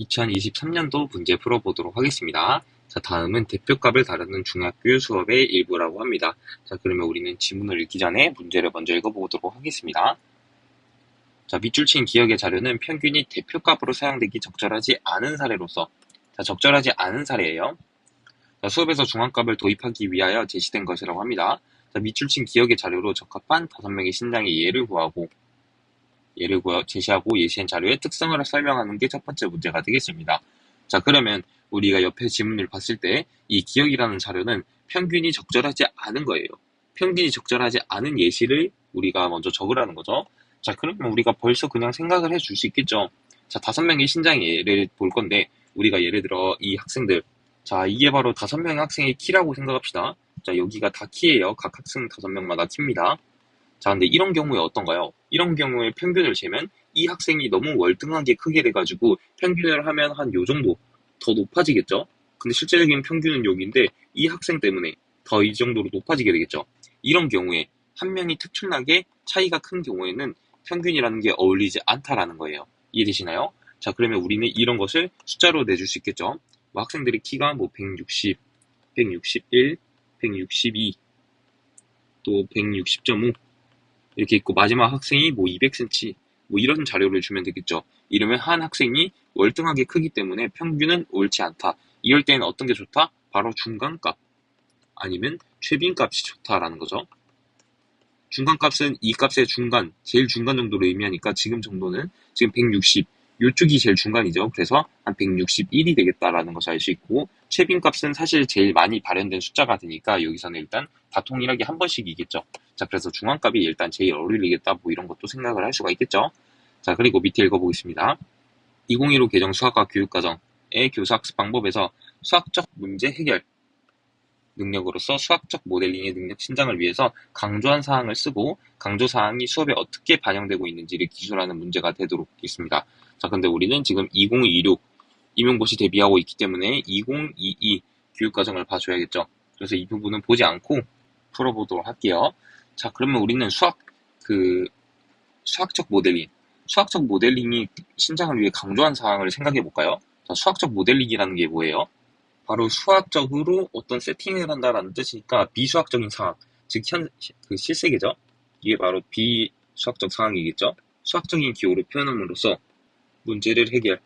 2023년도 문제 풀어보도록 하겠습니다. 자, 다음은 대표값을 다루는 중학교 수업의 일부라고 합니다. 자, 그러면 우리는 지문을 읽기 전에 문제를 먼저 읽어보도록 하겠습니다. 자, 밑줄 친 기억의 자료는 평균이 대표값으로 사용되기 적절하지 않은 사례로서, 자, 적절하지 않은 사례예요. 자, 수업에서 중앙값을 도입하기 위하여 제시된 것이라고 합니다. 자, 밑줄 친 기억의 자료로 적합한 5명의 신장의 예를 제시하고 예시한 자료의 특성을 설명하는 게 첫 번째 문제가 되겠습니다. 자, 그러면 우리가 옆에 지문을 봤을 때 이 기억이라는 자료는 평균이 적절하지 않은 거예요. 평균이 적절하지 않은 예시를 우리가 먼저 적으라는 거죠. 자, 그러면 우리가 벌써 그냥 생각을 해줄 수 있겠죠. 자, 5명의 신장의 예를 볼 건데 우리가 예를 들어 이 학생들, 자, 이게 바로 5명의 학생의 키라고 생각합시다. 자, 여기가 다 키예요. 각 학생 5명마다 키입니다. 자, 근데 이런 경우에 어떤가요? 이런 경우에 평균을 재면 이 학생이 너무 월등하게 크게 돼가지고 평균을 하면 한 요 정도 더 높아지겠죠? 근데 실제적인 평균은 여기인데 이 학생 때문에 더 이 정도로 높아지게 되겠죠? 이런 경우에 한 명이 특출나게 차이가 큰 경우에는 평균이라는 게 어울리지 않다라는 거예요. 이해되시나요? 자, 그러면 우리는 이런 것을 숫자로 내줄 수 있겠죠? 뭐 학생들의 키가 뭐 160, 161, 162, 또 160.5 이렇게 있고 마지막 학생이 뭐 200cm 뭐 이런 자료를 주면 되겠죠. 이러면 한 학생이 월등하게 크기 때문에 평균은 옳지 않다. 이럴 때는 어떤 게 좋다? 바로 중간값 아니면 최빈값이 좋다라는 거죠. 중간값은 이 값의 중간, 제일 중간 정도로 의미하니까 지금 정도는 지금 160, 요쪽이 제일 중간이죠. 그래서 한 161이 되겠다라는 것을 알 수 있고 최빈값은 사실 제일 많이 발현된 숫자가 되니까 여기서는 일단 다 통일하게 한 번씩이겠죠. 자, 그래서 중간값이 일단 제일 어울리겠다 뭐 이런 것도 생각을 할 수가 있겠죠. 자, 그리고 밑에 읽어보겠습니다. 2015 개정 수학과 교육과정의 교수학습 방법에서 수학적 문제 해결 능력으로서 수학적 모델링의 능력 신장을 위해서 강조한 사항을 쓰고 강조 사항이 수업에 어떻게 반영되고 있는지를 기술하는 문제가 되도록 있습니다. 자, 근데 우리는 지금 2026 임용고시 대비하고 있기 때문에 2022 교육과정을 봐줘야겠죠. 그래서 이 부분은 보지 않고 풀어보도록 할게요. 자, 그러면 우리는 수학적 모델링이 신장을 위해 강조한 사항을 생각해 볼까요? 자, 수학적 모델링이라는 게 뭐예요? 바로 수학적으로 어떤 세팅을 한다라는 뜻이니까 비수학적인 상황, 즉 실세계죠. 이게 바로 비수학적 상황이겠죠. 수학적인 기호로 표현함으로써 문제를 해결.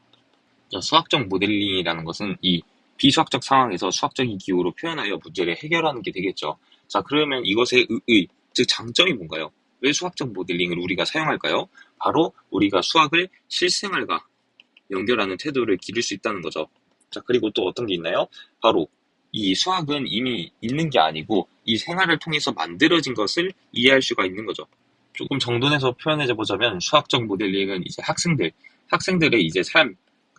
자, 수학적 모델링이라는 것은 이 비수학적 상황에서 수학적인 기호로 표현하여 문제를 해결하는 게 되겠죠. 자, 그러면 이것의 즉 장점이 뭔가요? 왜 수학적 모델링을 우리가 사용할까요? 바로 우리가 수학을 실생활과 연결하는 태도를 기를 수 있다는 거죠. 자, 그리고 또 어떤 게 있나요? 바로 이 수학은 이미 있는 게 아니고 이 생활을 통해서 만들어진 것을 이해할 수가 있는 거죠. 조금 정돈해서 표현해 보자면 수학적 모델링은 이제 학생들의 이제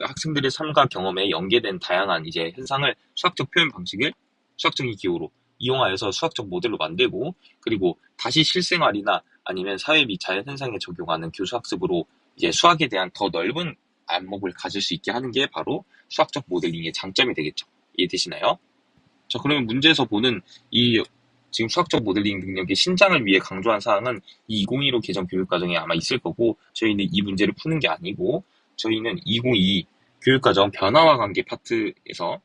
학생들의 삶과 경험에 연계된 다양한 이제 현상을 수학적 표현 방식을 수학적인 기호로 이용하여서 수학적 모델로 만들고 그리고 다시 실생활이나 아니면 사회 및 자연 현상에 적용하는 교수학습으로 이제 수학에 대한 더 넓은 안목을 가질 수 있게 하는 게 바로 수학적 모델링의 장점이 되겠죠. 이해되시나요? 자, 그러면 문제에서 보는 이 지금 수학적 모델링 능력의 신장을 위해 강조한 사항은 이 2015 개정 교육과정에 아마 있을 거고 저희는 이 문제를 푸는 게 아니고 저희는 2022 교육과정 변화와 관계 파트에서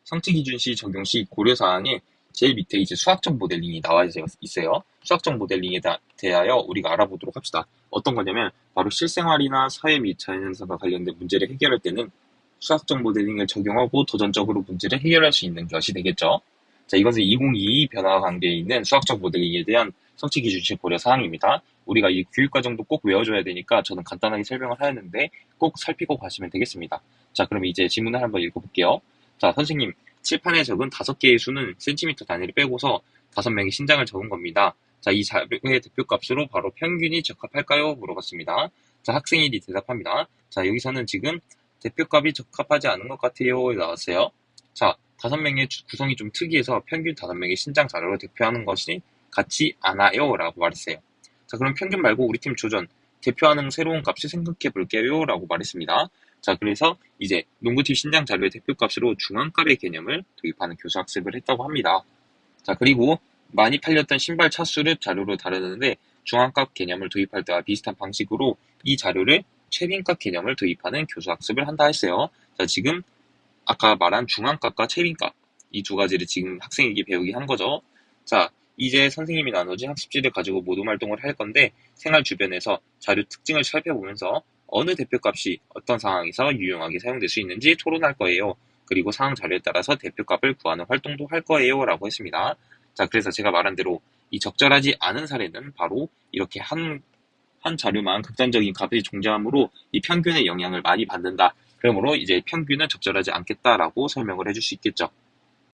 성취기준 시 적용 시 고려사항에 제일 밑에 이제 수학적 모델링이 나와 있어요. 수학적 모델링에 대하여 우리가 알아보도록 합시다. 어떤 거냐면 바로 실생활이나 사회 및 자연현상과 관련된 문제를 해결할 때는 수학적 모델링을 적용하고 도전적으로 문제를 해결할 수 있는 것이 되겠죠. 자, 이것은 2022 변화와 관계에 있는 수학적 모델링에 대한 성취기준시 고려 사항입니다. 우리가 이 교육과정도 꼭 외워줘야 되니까 저는 간단하게 설명을 하였는데 꼭 살피고 가시면 되겠습니다. 자, 그럼 이제 질문을 한번 읽어볼게요. 자, 선생님, 칠판에 적은 5개의 수는 센티미터 단위를 빼고서 5명의 신장을 적은 겁니다. 자, 이 자료의 대표값으로 바로 평균이 적합할까요? 물어봤습니다. 자, 학생이 대답합니다. 자, 여기서는 지금 대표값이 적합하지 않은 것 같아요. 나왔어요. 자, 5명의 구성이 좀 특이해서 평균 5명의 신장 자료로 대표하는 것이 같지 않아요. 라고 말했어요. 자, 그럼 평균 말고 우리 팀 조전, 대표하는 새로운 값을 생각해 볼게요. 라고 말했습니다. 자, 그래서 이제 농구팀 신장 자료의 대표값으로 중앙값의 개념을 도입하는 교수학습을 했다고 합니다. 자, 그리고 많이 팔렸던 신발 차수를 자료로 다루는데 중앙값 개념을 도입할 때와 비슷한 방식으로 이 자료를 최빈값 개념을 도입하는 교수학습을 한다 했어요. 자, 지금 아까 말한 중앙값과 최빈값 이 두 가지를 지금 학생에게 배우게 한 거죠. 자, 이제 선생님이 나눠준 학습지를 가지고 모둠 활동을 할 건데 생활 주변에서 자료 특징을 살펴보면서 어느 대표값이 어떤 상황에서 유용하게 사용될 수 있는지 토론할 거예요. 그리고 상황 자료에 따라서 대표값을 구하는 활동도 할 거예요. 라고 했습니다. 자, 그래서 제가 말한 대로 이 적절하지 않은 사례는 바로 이렇게 한 자료만 극단적인 값이 존재하므로 이 평균의 영향을 많이 받는다. 그러므로 이제 평균은 적절하지 않겠다라고 설명을 해줄 수 있겠죠.